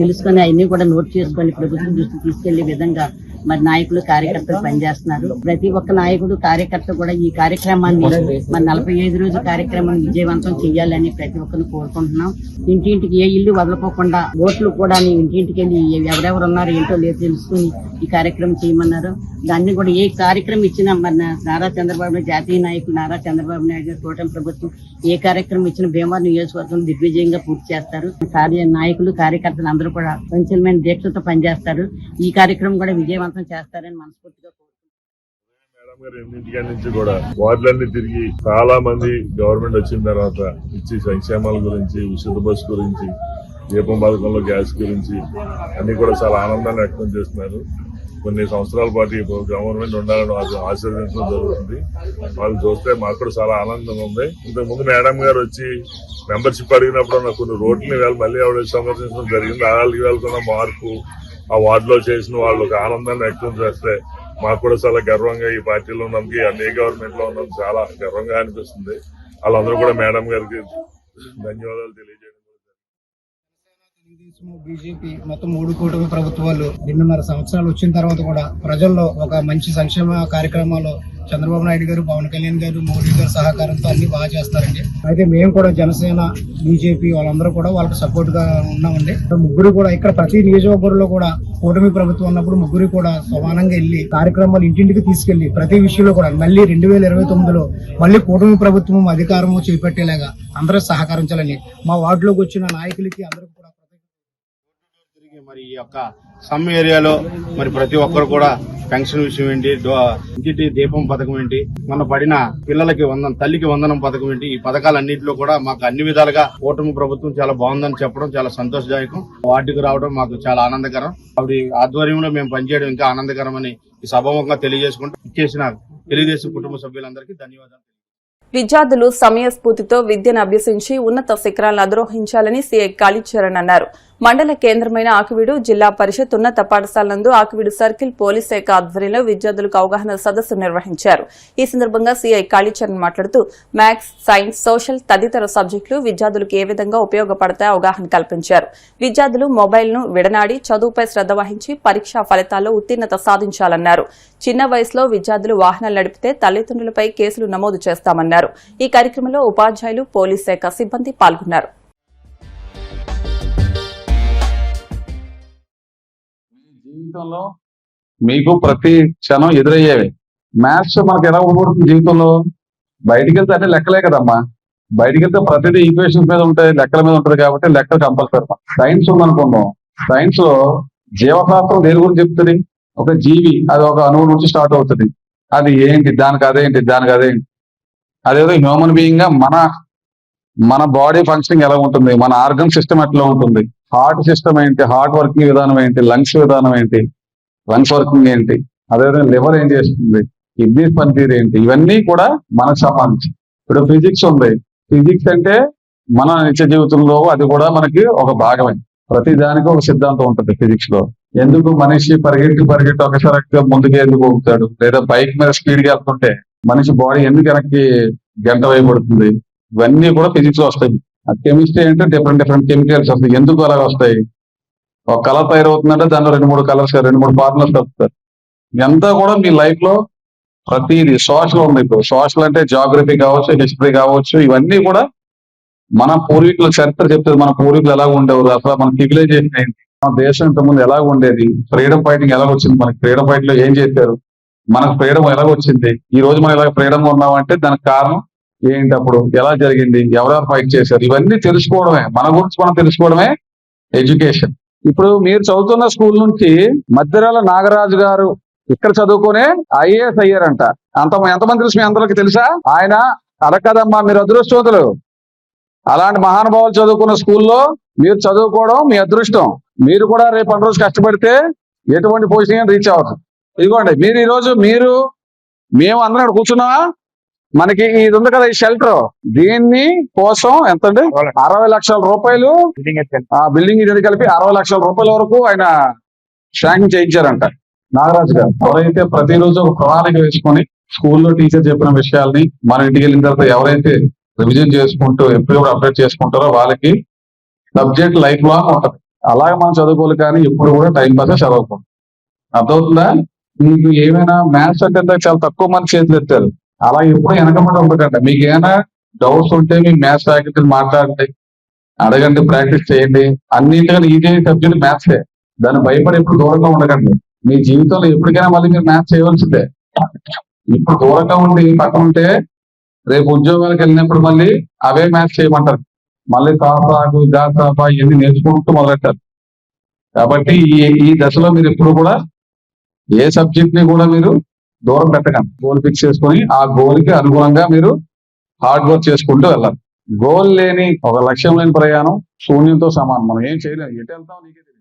తెలుసుకుని అవన్నీ కూడా నోట్ చేసుకొని ప్రభుత్వం దృష్టికి తీసుకెళ్లే విధంగా మరి నాయకులు కార్యకర్తలు పనిచేస్తున్నారు. ప్రతి ఒక్క నాయకుడు కార్యకర్త కూడా ఈ కార్యక్రమాన్ని మరి 45 రోజుల కార్యక్రమాన్ని విజయవంతం చేయాలని ప్రతి ఒక్కరిని కోరుకుంటున్నాం. ఇంటింటికి ఏ ఇల్లు వదలకోకుండా ఓట్లు కూడా ఇంటింటికి వెళ్ళి ఎవరెవరు ఉన్నారో ఏంటో లేదు తెలుసుకుని ఈ కార్యక్రమం చేయమన్నారు. దాన్ని కూడా ఏ కార్యక్రమం ఇచ్చినా మరి నారా చంద్రబాబు నాయుడు, జాతీయ నాయకులు నారా చంద్రబాబు నాయుడు గారు, కూటమి ప్రభుత్వం ఏ కార్యక్రమం ఇచ్చినా భీమవరం నియోజకవర్గం దిగ్విజయంగా పూర్తి చేస్తారు. నాయకులు కార్యకర్తలు అందరూ కూడా పంచలమైన దీక్షతో పనిచేస్తారు. ఈ కార్యక్రమం కూడా విజయవంతం చేస్తారని మనస్ఫూర్తిగా మేడం గారు ఎన్నింటికాడి నుంచి కూడా వార్డులన్నీ తిరిగి చాలా మంది గవర్నమెంట్ వచ్చిన తర్వాత ఇచ్చి సంక్షేమాల గురించి, ఉచిత బస్సు గురించి, దీపం పథకంలో గ్యాస్ గురించి అన్ని కూడా చాలా ఆనందాన్ని వ్యక్తం చేస్తున్నారు. కొన్ని సంవత్సరాల పాటు ఈ గవర్నమెంట్ ఉండాలని వాళ్ళు ఆశీర్వదించడం జరుగుతుంది. వాళ్ళు చూస్తే మాకు కూడా చాలా ఆనందంగా ఉంది. ఇంతకుముందు మేడం గారు వచ్చి మెంబర్షిప్ అడిగినప్పుడు నాకు కొన్ని రోడ్లని వేళ మళ్ళీ ఆవిడ సందర్శించడం జరిగింది. వాళ్ళకి వెళ్తున్న మార్పు, ఆ వార్డులో చేసిన వాళ్ళు ఒక ఆనందాన్ని వ్యక్తం చేస్తే మాకు కూడా చాలా గర్వంగా, ఈ పార్టీలో ఉన్నందుకు, అన్ని గవర్నమెంట్ లో ఉన్నందుకు చాలా గర్వంగా అనిపిస్తుంది. వాళ్ళందరూ కూడా మేడం గారికి ధన్యవాదాలు తెలియజేయడం. బీజేపీ మొత్తం 3 కూటమి ప్రభుత్వాలు 2.5 సంవత్సరాలు వచ్చిన తర్వాత కూడా ప్రజల్లో ఒక మంచి సంక్షేమ కార్యక్రమాలు చంద్రబాబు నాయుడు గారు, పవన్ కళ్యాణ్ గారు, మోడీ గారు సహకారంతో అన్ని బాగా చేస్తారండి. అయితే మేము కూడా జనసేన, బీజేపీ వాళ్ళందరూ కూడా వాళ్ళకి సపోర్ట్ గా ఉన్నామండి. ముగ్గురు కూడా ఇక్కడ ప్రతి నియోజకవర్గంలో కూడా కూటమి ప్రభుత్వం ఉన్నప్పుడు ముగ్గురు కూడా సమానంగా వెళ్లి కార్యక్రమాలు ఇంటింటికి తీసుకెళ్లి ప్రతి విషయంలో కూడా మళ్ళీ 2029లో మళ్ళీ కూటమి ప్రభుత్వం అధికారము చేపట్టేలాగా అందరూ సహకరించాలని మా వార్డులోకి వచ్చిన నాయకులకి అందరూ కూడా మరి ఈ యొక్క సమ్ ఏరియాలో మరి ప్రతి ఒక్కరు కూడా పెన్షన్ విషయం ఏంటి, ఇంటింటి దీపం పథకం ఏంటి, మన పడిన పిల్లలకి తల్లికి వందనం పథకం ఏంటి, ఈ పథకాలన్నింటిలో కూడా మాకు అన్ని విధాలుగా కూటమి ప్రభుత్వం చాలా బాగుందని చెప్పడం చాలా సంతోషదాయకం. వార్డుకు రావడం మాకు చాలా ఆనందకరం. ఆవిడ ఆధ్వర్యంలో మేము పనిచేయడం ఇంకా ఆనందకరమని ఈ సభాముఖంగా తెలియజేసుకుంటూ ఇచ్చేసిన తెలుగుదేశం కుటుంబ సభ్యులందరికీ ధన్యవాదాలు. విద్యార్థులు సమయస్ఫూర్తితో విద్యను అభ్యసించి ఉన్నత శిఖరాలను అధిరోహించాలని సీఐ కాళీచరణ్ అన్నారు. మండల కేంద్రమైన ఆకివీడు జిల్లా పరిషత్ ఉన్నత పాఠశాల నందు ఆకివీడు సర్కిల్ పోలీస్ శాఖ ఆధ్వర్యంలో విద్యార్థులకు అవగాహన సదస్సు నిర్వహించారు. ఈ సందర్భంగా సీఐ కాళీచరణ్ మాట్లాడుతూ మ్యాథ్స్, సైన్స్, సోషల్ తదితర సబ్జెక్టులు విద్యార్థులకు ఏ విధంగా ఉపయోగపడతాయో అవగాహన కల్పించారు. విద్యార్థులు మొబైల్ను విడనాడి చదువుపై శ్రద్ధ వహించి పరీక్షా ఫలితాల్లో ఉత్తీర్ణత సాధించాలన్నారు. చిన్న వయసులో విద్యార్థులు వాహనాలు నడిపితే తల్లిదండ్రులపై కేసులు నమోదు చేస్తామన్నారు. ఈ కార్యక్రమంలో ఉపాధ్యాయులు, పోలీస్ శాఖ సిబ్బంది పాల్గొన్నారు. జీవితంలో మీకు ప్రతి క్షణం ఎదురయ్యేవి. మ్యాథ్స్ మనకు ఎలా ఉండబడుతుంది జీవితంలో? బయటికి వెళ్తే అంటే లెక్కలే కదమ్మా. బయటికి వెళ్తే ప్రతిదీ ఈక్వేషన్స్ మీద ఉంటాయి, లెక్కల మీద ఉంటుంది కాబట్టి లెక్కలు కంపల్సరీ. సైన్స్ ఉందనుకున్నాం, సైన్స్ లో జీవశాస్త్రం దేని గురించి చెప్తుంది? ఒక జీవి, అది ఒక అణువు నుంచి స్టార్ట్ అవుతుంది. అది ఏంటి, దానికి అదేంటి, దానికి అదేంటి. అదేదో హ్యూమన్ బీయింగ్ గా మన బాడీ ఫంక్షనింగ్ ఎలా ఉంటుంది, మన ఆర్గన్ సిస్టమ్ ఎట్లా ఉంటుంది, హార్ట్ సిస్టమ్ ఏంటి, హార్ట్ వర్కింగ్ విధానం ఏంటి, లంగ్స్ విధానం ఏంటి, లంగ్స్ వర్కింగ్ ఏంటి, అదేవిధంగా లివర్ ఏం చేస్తుంది, కిడ్నీస్ పనితీరు ఏంటి, ఇవన్నీ కూడా మనకు సంబంధించి. ఇప్పుడు ఫిజిక్స్ ఉంది. ఫిజిక్స్ అంటే మన నిత్య జీవితంలో అది కూడా మనకి ఒక భాగమే. ప్రతి దానికి ఒక సిద్ధాంతం ఉంటుంది ఫిజిక్స్ లో. ఎందుకు మనిషి పరిగెట్టి ఒకసారి ముందుకు ఎందుకు పోతాడు, లేదా బైక్ మీద స్పీడ్ గా వెళ్తుంటే మనిషి బాడీ ఎందుకు వెనక్కి గంట వేయబడుతుంది, ఇవన్నీ కూడా ఫిజిక్స్ లో వస్తాయి. కెమిస్ట్రీ అంటే డిఫరెంట్ కెమికల్స్ వస్తాయి. ఎందుకు అలాగ వస్తాయి? ఒక కలర్ తయారవుతుందంటే దానిలో 2-3 కలర్స్, 2-3 ఫార్ములాస్ వస్తారు. ఇదంతా కూడా మీ లైఫ్ లో ప్రతిదీ. సోషల్ ఉంది. ఇప్పుడు సోషల్ అంటే జాగ్రఫీ కావచ్చు, హిస్టరీ కావచ్చు, ఇవన్నీ కూడా మన పూర్వీకుల చరిత్ర చెప్తుంది. మన పూర్వీకులు ఎలా ఉండేవారు, అసలు మన సివిలైజేషన్ ఏంటి, మన దేశం ఇంతకుముందు ఎలా ఉండేది, ఫ్రీడమ్ ఫైటింగ్ ఎలా వచ్చింది, మనకి ఫ్రీడమ్ ఫైట్ లో ఏం చేశారు, మనకు ఫ్రీడమ్ ఎలా వచ్చింది, ఈ రోజు మనం ఇలా ఫ్రీడమ్ ఉన్నామంటే దానికి కారణం ఏంటి, అప్పుడు ఎలా జరిగింది, ఎవరెవరు ఫైట్ చేశారు, ఇవన్నీ తెలుసుకోవడమే. మన గురించి మనం తెలుసుకోవడమే ఎడ్యుకేషన్. ఇప్పుడు మీరు చదువుతున్న స్కూల్ నుంచి మధ్యరాల నాగరాజు గారు ఇక్కడ చదువుకునే ఐఏఎస్ అయ్యారంట. ఎంతమంది తెలుసు మీ అందరికి తెలుసా? ఆయన అలా కదమ్మా, మీరు అదృష్టవంతులు. అలాంటి మహానుభావులు చదువుకున్న స్కూల్లో మీరు చదువుకోవడం మీ అదృష్టం. మీరు కూడా రేపు రోజు కష్టపడితే ఎటువంటి పొజిషన్ రీచ్ అవ్వచ్చు. ఇదిగోండి, మీరు ఈ రోజు మేము అందరం కూర్చున్నావా? మనకి ఇది ఉంది కదా, ఈ షెల్టర్, దీన్ని కోసం ఎంత అండి, 60 లక్షల రూపాయలు ఆ బిల్డింగ్ ఇది కలిపి 60 లక్షల రూపాయల వరకు ఆయన శాంక్షన్ చేయించారంట నాగరాజు గారు. ఎవరైతే ప్రతిరోజు ఒక ప్రణాళిక వేసుకొని స్కూల్లో టీచర్ చెప్పిన విషయాల్ని మన ఇంటికి వెళ్ళిన తర్వాత ఎవరైతే రివిజన్ చేసుకుంటూ ఎప్పుడు అప్డేట్ చేసుకుంటారో వాళ్ళకి సబ్జెక్ట్ లైఫ్ లాంగ్ ఉంటుంది. అలాగే మనం చదువుకోవాలి, కానీ ఎప్పుడు కూడా టైం పాస్ చదవకూడదు. అర్థమవుతుందా? మీకు ఏమైనా మ్యాథ్స్ అంటే చాలా తక్కువ మంది చేతులు ఎత్తారు. అలా ఎప్పుడు వెనకబడి ఉండకండి. మీకు ఏమైనా డౌట్స్ ఉంటే మీ మ్యాథ్స్ ఫ్యాకల్టీ మాట్లాడండి, అడగండి, ప్రాక్టీస్ చేయండి. అన్నింటికన్నా ఈజీ సబ్జెక్ట్ మ్యాథ్సే. దాన్ని భయపడి ఎప్పుడు దూరంగా ఉండకండి. మీ జీవితంలో ఎప్పటికైనా మళ్ళీ మీరు మ్యాథ్స్ చేయవలసిందే. ఇప్పుడు దూరంగా ఉండి పక్కన ఉంటే రేపు ఉద్యోగాలకు వెళ్ళినప్పుడు మళ్ళీ అవే మ్యాథ్స్ చేయమంటారు. మళ్ళీ తాసాకు జాసాపా ఇవన్నీ నేర్చుకుంటూ మొదలెట్టారు. కాబట్టి ఈ దశలో మీరు ఎప్పుడు కూడా ఏ సబ్జెక్ట్ ని కూడా మీరు దూరం పెట్టకండి. గోల్ ఫిక్స్ చేసుకొని ఆ గోల్ కి అనుగుణంగా మీరు హార్డ్ వర్క్ చేసుకుంటూ వెళ్ళాలి. గోల్ లేని ఒక లక్ష్యం లేని ప్రయాణం శూన్యంతో సమానం. మనం ఏం చేయలేము. ఎటు వెళ్తాం నీకే తెలియదు.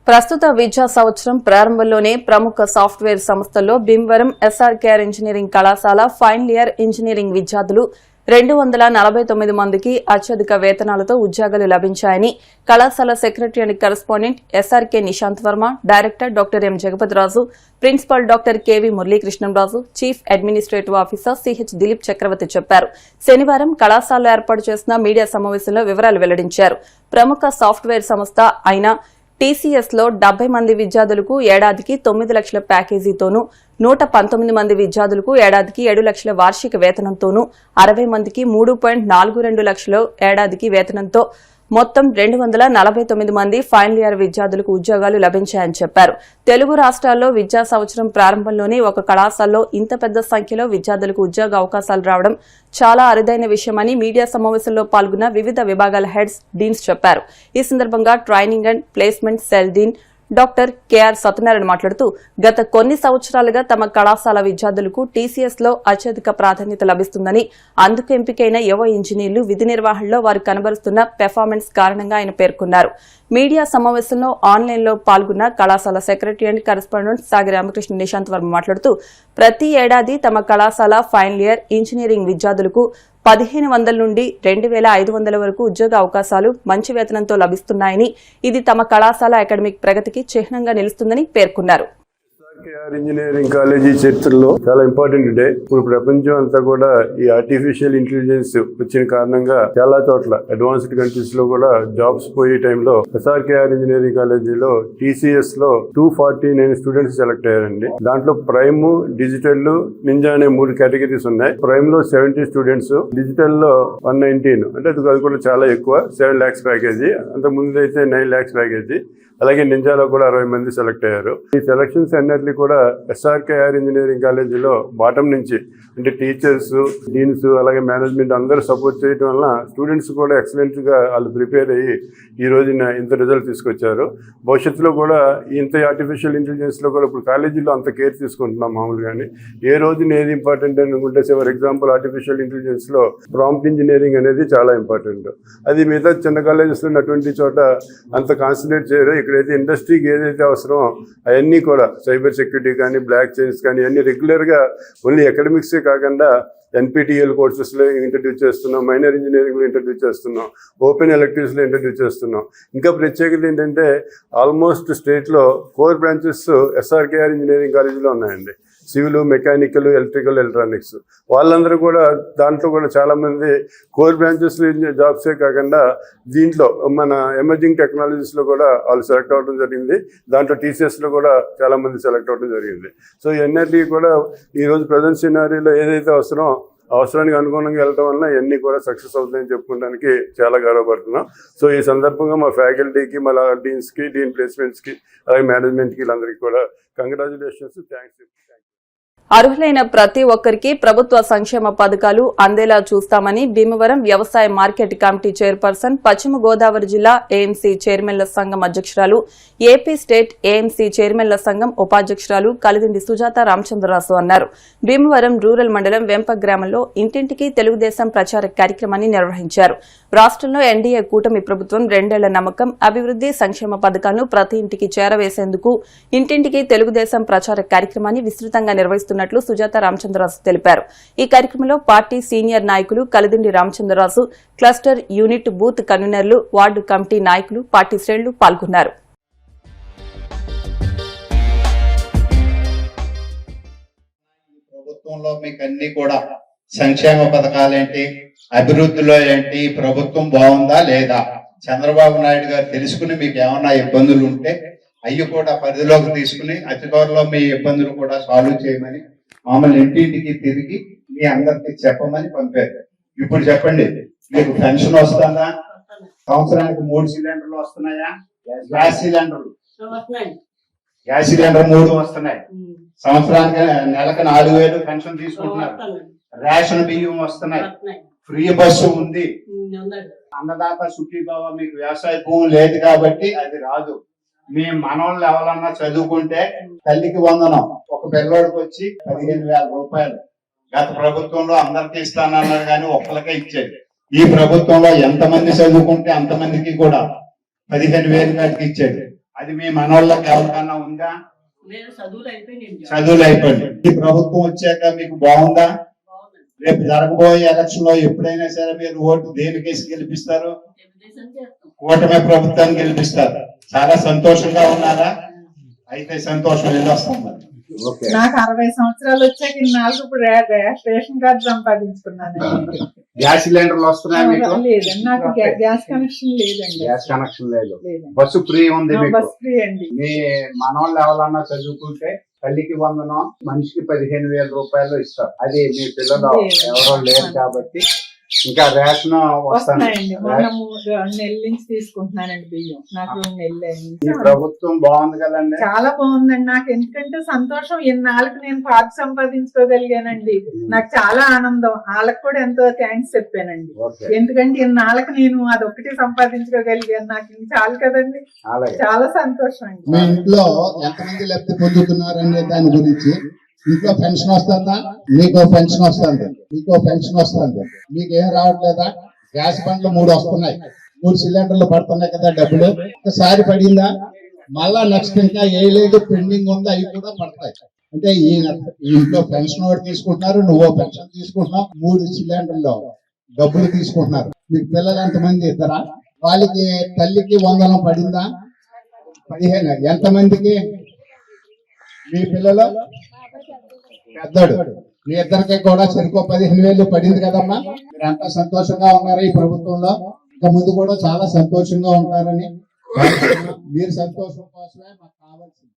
ప్రస్తుత విద్యా సంవత్సరం ప్రారంభంలోనే ప్రముఖ సాఫ్ట్వేర్ సంస్థల్లో భీమవరం ఎస్ఆర్కేఆర్ ఇంజనీరింగ్ కళాశాల ఫైనల్ ఇయర్ ఇంజనీరింగ్ విద్యార్థులు 249 మందికి అత్యధిక వేతనాలతో ఉద్యోగాలు లభించాయని కళాశాల secretary and correspondent SRK Nishant Varma, director doctor M Jagapathiraju, principal doctor KV Muralikrishnamraju, chief administrative officer CH Dilip Chakravarthi చెప్పారు. శనివారం కళాశాలలో ఏర్పాటు చేసిన మీడియా సమావేశంలో వివరాలు వెల్లడించారు. ప్రముఖ సాఫ్ట్వేర్ సంస్థ అయిన టీసీఎస్ లో 70 మంది విద్యార్థులకు ఏడాదికి 9 లక్షల ప్యాకేజీతోనూ, 119 మంది విద్యార్థులకు ఏడాదికి 7 లక్షల వార్షిక వేతనంతోనూ, 60 మందికి 3.42 లక్షల ఏడాదికి వేతనంతో మొత్తం 249 మంది ఫైనల్ ఇయర్ విద్యార్థులకు ఉద్యోగాలు లభించాయని చెప్పారు. తెలుగు రాష్ట్రాల్లో విద్యా సంవత్సరం ప్రారంభంలోనే ఒక కళాశాలలో ఇంత పెద్ద సంఖ్యలో విద్యార్థులకు ఉద్యోగ అవకాశాలు రావడం చాలా అరుదైన విషయమని మీడియా సమావేశంలో పాల్గొన్న వివిధ విభాగాల హెడ్స్, డీన్స్ చెప్పారు. ఈ సందర్భంగా training and placement cell dean doctor KR Satyanarayana మాట్లాడుతూ గత కొన్ని సంవత్సరాలుగా తమ కళాశాల విద్యార్థులకు టీసీఎస్ లో అత్యధిక ప్రాధాన్యత లభిస్తుందని, అందుకు ఎంపికైన యువ ఇంజనీర్లు విధి నిర్వహణలో వారు కనబరుస్తున్న పెర్ఫార్మెన్స్ కారణంగా ఆయన పేర్కొన్నారు. మీడియా సమావేశంలో ఆన్లైన్లో పాల్గొన్న కళాశాల సెక్రటరీ అండ్ కరెస్పాండెంట్ సాగి రామకృష్ణ నిశాంత్ వర్మ మాట్లాడుతూ ప్రతి ఏడాది తమ కళాశాల ఫైనల్ ఇయర్ ఇంజనీరింగ్ విద్యార్థులకు 1500 నుండి 2500 వరకు ఉద్యోగ అవకాశాలు మంచి వేతనంతో లభిస్తున్నాయని, ఇది తమ కళాశాల అకాడమిక్ ప్రగతికి చిహ్నంగా నిలుస్తుందని పేర్కొన్నారు. ఎస్ఆర్కేఆర్ ఇంజనీరింగ్ కాలేజీ చరిత్రలో చాలా ఇంపార్టెంట్ డే. ఇప్పుడు ప్రపంచం అంతా కూడా ఈ ఆర్టిఫిషియల్ ఇంటెలిజెన్స్ వచ్చిన కారణంగా చాలా చోట్ల అడ్వాన్స్డ్ కంట్రీస్ లో కూడా జాబ్స్ పోయే టైంలో ఎస్ఆర్కేఆర్ ఇంజనీరింగ్ కాలేజీలో టీసీఎస్ లో 249 స్టూడెంట్స్ సెలెక్ట్ అయ్యారండి. దాంట్లో ప్రైమ్, డిజిటల్, నింజా అనే 3 కేటగిరీస్ ఉన్నాయి. ప్రైమ్ లో 70 స్టూడెంట్స్, డిజిటల్ లో 119, అంటే అది కూడా చాలా ఎక్కువ, 7 lakhs ప్యాకేజీ. అంతకు ముందు అయితే 9 lakhs ప్యాకేజీ. అలాగే నింజాలో కూడా 60 మంది సెలెక్ట్ అయ్యారు. ఈ సెలక్షన్స్ అన్నిటినీ కూడా ఎస్ఆర్కేఆర్ ఇంజనీరింగ్ కాలేజీలో బాటమ్ నుంచి, అంటే టీచర్స్, డీన్స్, అలాగే మేనేజ్మెంట్ అందరూ సపోర్ట్ చేయడం వలన స్టూడెంట్స్ కూడా ఎక్సలెంట్ గా వాళ్ళు ప్రిపేర్ అయ్యి ఈ రోజున ఇంత రిజల్ట్ తీసుకొచ్చారు. భవిష్యత్తులో కూడా ఇంత ఆర్టిఫిషియల్ ఇంటెలిజెన్స్ లో కూడా ఇప్పుడు కాలేజీలో అంత కేర్ తీసుకుంటున్నాం మామూలుగానే. ఏ రోజున ఏది ఇంపార్టెంట్ అని అనుకుంటే, ఫర్ ఎగ్జాంపుల్ ఆర్టిఫిషియల్ ఇంటెలిజెన్స్ లో ప్రాంప్ట్ ఇంజనీరింగ్ అనేది చాలా ఇంపార్టెంట్. అది మిగతా చిన్న కాలేజెస్ లో అటువంటి చోట అంత కాన్సన్ట్రేట్ చేయరు. ఇక్కడైతే ఇండస్ట్రీకి ఏదైతే అవసరమో అవన్నీ కూడా సైబర్ సెక్యూరిటీ కానీ, బ్లాక్ చైన్స్ కానీ అన్ని రెగ్యులర్గా ఓన్లీ అకాడమిక్సే కాకుండా ఎన్పిటిఎల్ కోర్సెస్లో ఇంట్రడ్యూస్ చేస్తున్నాం, మైనర్ ఇంజనీరింగ్లో ఇంట్రడ్యూస్ చేస్తున్నాం, ఓపెన్ ఎలక్టివ్స్లో ఇంట్రడ్యూస్ చేస్తున్నాం. ఇంకా ప్రత్యేకత ఏంటంటే ఆల్మోస్ట్ స్టేట్లో 4 బ్రాంచెస్ ఎస్ఆర్కేఆర్ ఇంజనీరింగ్ కాలేజీలో ఉన్నాయండి. Civil, mechanical, electrical, electronics. వాళ్ళందరూ కూడా దాంట్లో కూడా చాలామంది కోర్ బ్రాంచెస్లో జాబ్సే కాకుండా దీంట్లో మన ఎమర్జింగ్ టెక్నాలజీస్లో కూడా వాళ్ళు సెలెక్ట్ అవ్వడం జరిగింది. దాంట్లో టీసీఎస్లో కూడా చాలామంది సెలెక్ట్ అవ్వడం జరిగింది. సో ఇవన్నిటికీ కూడా ఈరోజు ప్రజెంట్ సినారీలో ఏదైతే అవసరానికి అనుగుణంగా వెళ్ళడం వల్ల ఇవన్నీ కూడా సక్సెస్ అవుతాయని చెప్పుకోవడానికి చాలా గర్వపడుతున్నాం. సో ఈ సందర్భంగా మా ఫ్యాకల్టీకి, మా డీన్స్కి, డీన్ ప్లేస్మెంట్స్కి, అలాగే మేనేజ్మెంట్కి, వీళ్ళందరికీ కూడా కంగ్రాచులేషన్స్, థ్యాంక్స్. అర్హులైన ప్రతి ఒక్కరికి ప్రభుత్వ సంక్షేమ పథకాలు అందేలా చూస్తామని భీమవరం వ్యవసాయ మార్కెట్ కమిటీ చైర్పర్సన్, పశ్చిమ గోదావరి జిల్లా ఏఎంసీ చైర్మన్ల సంఘం అధ్యక్షురాలు, ఏపీ స్టేట్ ఏఎంసీ చైర్మన్ల సంఘం ఉపాధ్యక్షురాలు కలిదిండి సుజాత రామచంద్రరాజు అన్నారు. భీమవరం రూరల్ మండలం వెంప గ్రామంలో ఇంటింటికి తెలుగుదేశం ప్రచార కార్యక్రమాన్ని నిర్వహించారు. రాష్ట్రంలో ఎన్డీఏ కూటమి ప్రభుత్వం 2 ఏళ్ల నమ్మకం, అభివృద్ది, సంక్షేమ పథకాలను ప్రతి ఇంటికి చేరవేసేందుకు ఇంటింటికి తెలుగుదేశం ప్రచార కార్యక్రమాన్ని విస్తృతంగా నిర్వహిస్తున్నారు సుజాత రామచంద్రరాజు తెలిపారు. ఈ కార్యక్రమంలో పార్టీ సీనియర్ నాయకులు Kalidindi Ramachandraraju, cluster unit booth కన్వీనర్లు, వార్డు కమిటీ నాయకులు, పార్టీ శ్రేణులు పాల్గొన్నారు. ప్రభుత్వంలో మీకు అన్ని కూడా సంక్షేమ పథకాలేంటి, అభివృద్ధిలో ఏంటి, ప్రభుత్వం బాగుందా లేదా, చంద్రబాబు నాయుడు గారు తెలుసుకుని మీకు ఏమన్నా ఇబ్బందులు ఉంటే అవి కూడా పరిధిలోకి తీసుకుని అతి త్వరలో మీ ఇబ్బందులు కూడా సాల్వ్ చేయమని మమ్మల్ని ఇంటింటికి తిరిగి మీ అందరికి చెప్పమని పంపారు. ఇప్పుడు చెప్పండి, మీకు పెన్షన్ వస్తుందా? సంవత్సరానికి 3 సిలిండర్లు వస్తున్నాయా? గ్యాస్ సిలిండర్లు గ్యాస్ సిలిండర్ 3 వస్తున్నాయి, సంవత్సరానికి నెలకు 4,000 పెన్షన్ తీసుకుంటున్నారు, రేషన్ బియ్యం వస్తున్నాయి, ఫ్రీ బస్సు ఉంది, అన్నదాత సుఖీభావ. మీకు వ్యవసాయ భూమి లేదు కాబట్టి అది రాదు. మీ మనోళ్ళు ఎవరన్నా చదువుకుంటే తల్లికి వందనం ఒక పిల్లోడికి వచ్చి 15,000 రూపాయలు. గత ప్రభుత్వంలో అందరికి ఇస్తానన్నారు కానీ ఒక్కరికే ఇచ్చేది. ఈ ప్రభుత్వంలో ఎంతమంది చదువుకుంటే అంతమందికి కూడా 15,000 కాటికి ఇచ్చేది. అది మీ మనోళ్ళకి ఎవరికన్నా ఉందా? చదువులు అయిపోయింది. ఈ ప్రభుత్వం వచ్చాక మీకు బాగుందా? రేపు జరగబోయే ఎలక్షన్ లో ఎప్పుడైనా సరే మీరు ఓటు దేనికేసి గెలిపిస్తారు? కూటమి ప్రభుత్వాన్ని గెలిపిస్తారు. చాలా సంతోషంగా ఉన్నారా? అయితే సంతోషం వెళ్ళొస్తాం. నాకు 60 సంవత్సరాలు వచ్చాక ఇన్నాళ్ళు ఇప్పుడు రేషన్ కార్డు సంపాదించుకున్నాను. గ్యాస్ సిలిండర్లు వస్తున్నాయి మీకు? లేదండి, నాకు గ్యాస్ కనెక్షన్ లేదండి. గ్యాస్ కనెక్షన్ లేదు, బస్సు ఫ్రీ ఉంది మీకు. బస్ ఫ్రీ అండి. మీ మనోళ్ళు ఎవరన్నా చదువుకుంటే తల్లికి వందనం, మనిషికి 15,000 రూపాయలు ఇస్తారు. అది మీ పిల్లలు ఎవరో లేరు కాబట్టి ఇంకా రేషన్ వస్తాయండి. మనము 2 నెలల నుంచి తీసుకుంటున్నానండి బియ్యం. నాకు 2 నెలలు ఈ ప్రభుత్వం బాగుంది కదండి. చాలా బాగుందండి. నాకు ఎందుకంటే సంతోషం, ఇన్నాళ్ళకి నేను పార్క్ సంపాదించుకోగలిగానండి. నాకు చాలా ఆనందం. వాళ్ళకి కూడా ఎంతో థ్యాంక్స్ చెప్పానండి. ఎందుకంటే ఇన్నాళ్ళకి నేను అదొక్కటి సంపాదించుకోగలిగాను. నాకు ఇంక చాలు కదండి. చాలా సంతోషం అండి. మీ ఇంట్లో ఎంతమంది లబ్ధి పొందుతున్నారనే దాని గురించి, ఇంట్లో పెన్షన్ వస్తుందా? మీకో పెన్షన్ వస్తుంది, మీకో పెన్షన్ వస్తుంది. మీకు ఏం రావట్లేదా? గ్యాస్ బండ్లు 3 వస్తున్నాయి, 3 సిలిండర్లు పడుతున్నాయి కదా డబ్బులు. ఒకసారి పడిందా? మళ్ళా నెక్స్ట్ ఇంకా ఏ లేదు పెండింగ్ ఉందో అవి కూడా పడతాయి. అంటే ఈ ఇంట్లో పెన్షన్ ఒకటి తీసుకుంటున్నారు, నువ్వో పెన్షన్ తీసుకుంటున్నావు, 3 సిలిండర్లు డబ్బులు తీసుకుంటున్నారు. మీకు పిల్లలు ఎంతమంది? ఇద్దరా? వాళ్ళకి తల్లికి వందనం పడిందా? 15. ఎంతమందికి? మీ పిల్లలు పెద్దడు. మీ ఇద్దరికి కూడా సరికో 15,000 పడింది కదమ్మా. మీరు అంతా సంతోషంగా ఉన్నారా ఈ ప్రభుత్వంలో? ఇంకా ముందు కూడా చాలా సంతోషంగా ఉంటారని మీరు సంతోషం కోసమే మాకు కావాల్సింది.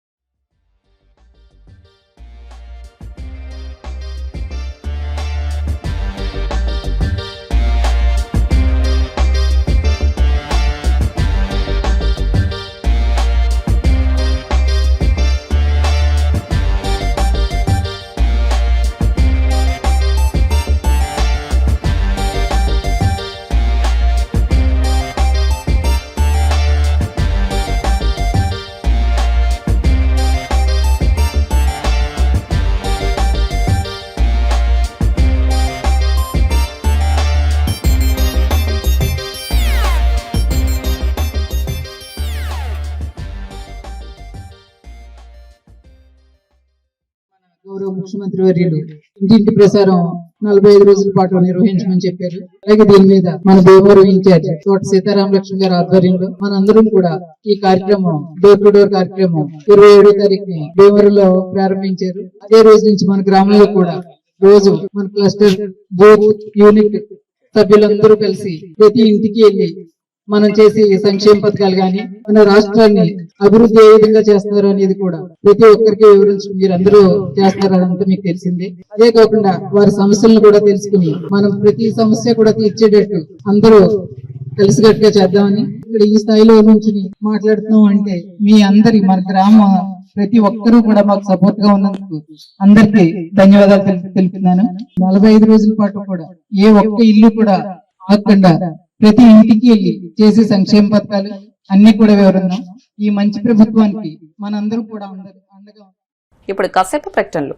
గౌరవ ముఖ్యమంత్రి వర్యులు ఇంటింటి ప్రసారం 45 రోజుల పాటు నిర్వహించమని చెప్పారు. అలాగే దీని మీద మన భీమవరం ఇన్ఛార్జ్ తోట సీతారామ లక్ష్మి గారి ఆధ్వర్యంలో మనందరం కూడా ఈ కార్యక్రమం డోర్ టు డోర్ కార్యక్రమం 27వ తారీఖుని భీమవరంలో ప్రారంభించారు. అదే రోజు నుంచి మన గ్రామంలో కూడా రోజు మన క్లస్టర్ బూత్ యూనిట్ సభ్యులందరూ కలిసి ప్రతి ఇంటికి వెళ్లి మనం చేసే సంక్షేమ పథకాలు గాని మన రాష్ట్రాన్ని అభివృద్ధి ఏ విధంగా చేస్తున్నారు అనేది కూడా ప్రతి ఒక్కరికి వివరించి మీరందరూ చేస్తారంతా మీకు తెలిసిందే. అదే కాకుండా వారి సమస్యలను కూడా తెలుసుకుని మనం ప్రతి సమస్య కూడా తీర్చేటట్టు అందరూ కలిసికట్టుగా చేద్దామని ఇక్కడ ఈ స్థాయిలో నుంచి మాట్లాడుతున్నాం. అంటే మీ అందరి మన గ్రామ ప్రతి ఒక్కరూ కూడా మాకు సపోర్ట్ గా ఉన్నందుకు అందరికి ధన్యవాదాలు తెలుపుతున్నాను. 45 రోజుల పాటు కూడా ఏ ఒక్క ఇల్లు కూడా ఆగకుండా ప్రతి ఇంటికి వెళ్ళి చేసే సంక్షేమ పథకాలు అన్ని కూడా వివరిద్దాం. ఈ మంచి ప్రభుత్వానికి మనందరూ కూడా అండగా. ఇప్పుడు కాసేపు ప్రకటనలు.